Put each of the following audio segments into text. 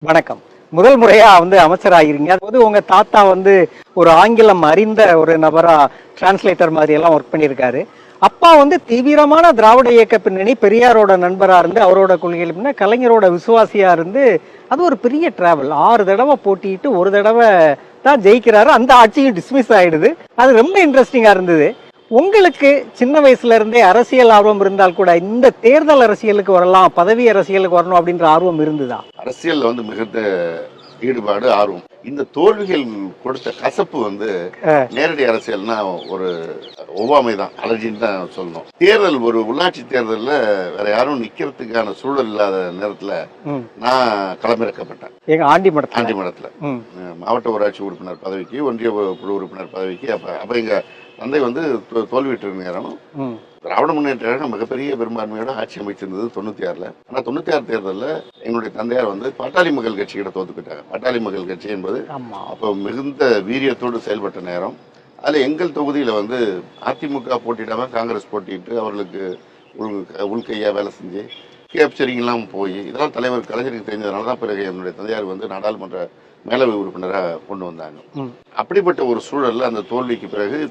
வணக்கம். முதல் முறையா அமைச்சராகிறீங்க. அதாவது உங்க தாத்தா ஒரு ஆங்கிலம் அறிந்த ஒரு நபரா டிரான்ஸ்லேட்டர் மாதிரி எல்லாம் ஒர்க் பண்ணியிருக்காரு. அப்பா தீவிரமான திராவிட இயக்க பின்னணி, பெரியாரோட நண்பரா இருந்து அவரோட கொள்கைகள் பின்ன கலைஞரோட விசுவாசியா இருந்து அது ஒரு பெரிய டிராவல். 6 தடவை போட்டிட்டு ஒரு தடவை தான் ஜெயிக்கிறாரு. அந்த ஆட்சியும் டிஸ்மிஸ் ஆயிடுது. அது ரொம்ப இன்ட்ரெஸ்டிங்கா இருந்தது. உங்களுக்கு சின்ன வயசுல இருந்தே அரசியல் ஆர்வம் இருந்தால் கூட இந்த தேர்தல் அரசியலுக்கு வரலாம், பதவி அரசியலுக்கு வரணும் அப்படின்ற ஆர்வம் இருந்ததா? அரசியல் மிகுந்த ஈடுபாடு, ஆர்வம். இந்த தோல்விகள் கொடுத்த கசப்பு நேரடி அரசியல்னா ஒரு ஒவ்வாமை தான், அலர்ஜின்னு தான் சொல்லணும். தேர்தல், ஒரு உள்ளாட்சி தேர்தலில் வேற யாரும் நிக்கிறதுக்கான சூழல் இல்லாத நேரத்துல நான் களமிறக்கப்பட்டேன். எங்க ஆண்டிமடத்துல மாவட்ட ஊராட்சி உறுப்பினர் பதவிக்கு, ஒன்றிய குழு உறுப்பினர் பதவிக்கு. அப்ப எங்க தந்தை தோல்வியுற்ற நேரம் திராவிட முன்னேற்ற கழகம் மிகப்பெரிய பெரும்பான்மையோட ஆட்சி அமைச்சிருந்தது 96ல. ஆனா 96 தேர்தலில் எங்களுடைய தந்தையார் பாட்டாளி மக்கள் கட்சிகிட்ட தோத்துக்கிட்டாங்க. பாட்டாளி மக்கள் கட்சி என்பது அப்போ மிகுந்த வீரியத்தோடு செயல்பட்ட நேரம். அதுல எங்கள் தொகுதியில அதிமுக போட்டியிடாம காங்கிரஸ் போட்டிட்டு அவர்களுக்கு உள்கையா வேலை செஞ்சு கேப்சரிங்லாம் போய் இதெல்லாம் தலைவர் கலைஞருக்கு தெரிஞ்சதுனால தான் பிறகு என்னுடைய தந்தையார் நாடாளுமன்ற மேலவை உறுப்பினராக கொண்டு வந்தாங்க. அப்படிப்பட்ட ஒரு சூழல்ல அந்த தோல்விக்கு பிறகு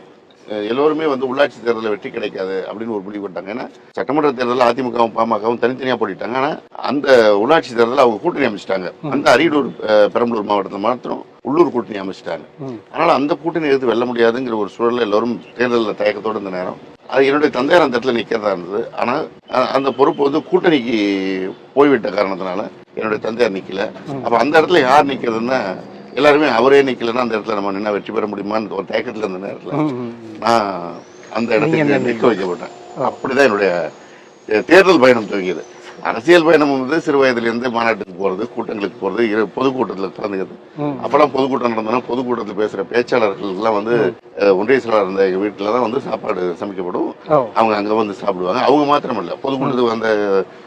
எல்லோருமே உள்ளாட்சி தேர்தலில் வெற்றி கிடைக்காது அப்படின்னு ஒரு முடிவு பண்ணிட்டாங்க. ஏன்னா சட்டமன்ற தேர்தலில் அதிமுகவும் பாமகவும் தனித்தனியா போட்டிட்டாங்க. ஆனா அந்த உள்ளாட்சி தேர்தலில் அவங்க கூட்டணி அமைச்சிட்டாங்க. அந்த அரியலூர் பெரம்பலூர் மாவட்டத்தில் மாத்திரம் உள்ளூர் கூட்டணி அமைச்சிட்டாங்க. அதனால அந்த கூட்டணி எடுத்து வெல்ல முடியாதுங்கிற ஒரு சூழல்ல எல்லோரும் தேர்தலில் தயக்கத்தோடு இந்த நேரம். அது என்னுடைய தந்தையார் அந்த இடத்துல நிற்கிறதா இருந்தது. ஆனா அந்த பொறுப்பு கூட்டணிக்கு போய்விட்ட காரணத்தினால என்னுடைய தந்தையார் நிக்கல. அப்ப அந்த இடத்துல யார் நிக்கிறதுன்னா எல்லாருமே அவரே நிக்கலன்னா அந்த இடத்துல நம்ம நின்னா வெற்றி பெற முடியுமான்னு ஒரு தயக்கத்துல இருந்த நேரத்துல நான் அந்த இடத்துக்கு நிற்க வைக்கப்பட்டேன். அப்படிதான் என்னுடைய தேர்தல் பயணம் துவங்கியது. அரசியல் பயணம் சிறு வயதிலிருந்து மாநாட்டுக்கு போறது, கூட்டங்களுக்கு போறது, பொதுக்கூட்டத்தில் கலந்துக்கிறது. அப்பெல்லாம் பொதுக்கூட்டம் நடந்தோம்னா பொதுக்கூட்டத்தில் பேசுற பேச்சாளர்கள் எல்லாம் ஒன்றிய செயலாளர் இருந்த எங்க வீட்டுலதான் சாப்பாடு சமைக்கப்படும். அவங்க அங்க சாப்பிடுவாங்க. அவங்க மாத்திரம் இல்ல, பொதுக்கூட்டத்துக்கு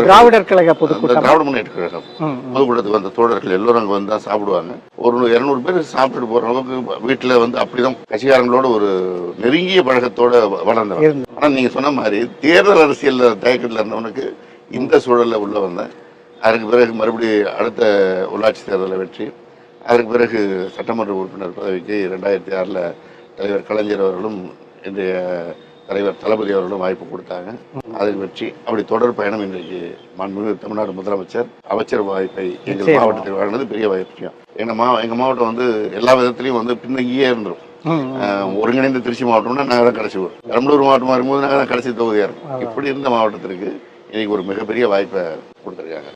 திராவிடர் கழக திராவிட முன்னேற்ற கழகம் பொதுக்கூட்டத்துக்கு வந்த தோழர்கள் எல்லோரும் அங்க தான் சாப்பிடுவாங்க. ஒரு 200 பேர் சாப்பிட்டுட்டு போற அளவுக்கு வீட்டுல அப்படிதான் கட்சிக்காரங்களோட ஒரு நெருங்கிய பழக்கத்தோட வளர்ந்தவன். ஆனா நீங்க சொன்ன மாதிரி தேர்தல் அரசியல் தயக்கத்துல இருந்தவனுக்கு இந்த சூழல்ல உள்ள வந்தேன். அதற்கு பிறகு மறுபடியும் அடுத்த உள்ளாட்சி தேர்தலில் வெற்றி. அதற்கு பிறகு சட்டமன்ற உறுப்பினர் பதவிக்கு 2006ல் தலைவர் கலைஞர் அவர்களும் இன்றைய தலைவர் தளபதி அவர்களும் வாய்ப்பு கொடுத்தாங்க. அதுக்கு வெற்றி. அப்படி தொடர் பயணம் இன்றைக்கு மாண்புமிகு தமிழ்நாடு முதலமைச்சர் அமைச்சர் வாய்ப்பை எங்கள் மாவட்டத்தில் வழங்கினது பெரிய விஷயம். எங்க மாவட்டம் எல்லா விதத்திலையும் பின்னங்கியே இருந்துரும். ஒருங்கிணைந்த திருச்சி மாவட்டம்னா நாங்கள் தான் கடைசி ஊர், பெரம்பலூர் மாவட்டமாக இருக்கும்போது நாங்கள் தான் கடைசி தொகுதியாக இருக்கும். இப்படி இருந்த மாவட்டத்திற்கு இன்னைக்கு ஒரு மிகப்பெரிய வாய்ப்பை கொடுத்துருக்காங்க.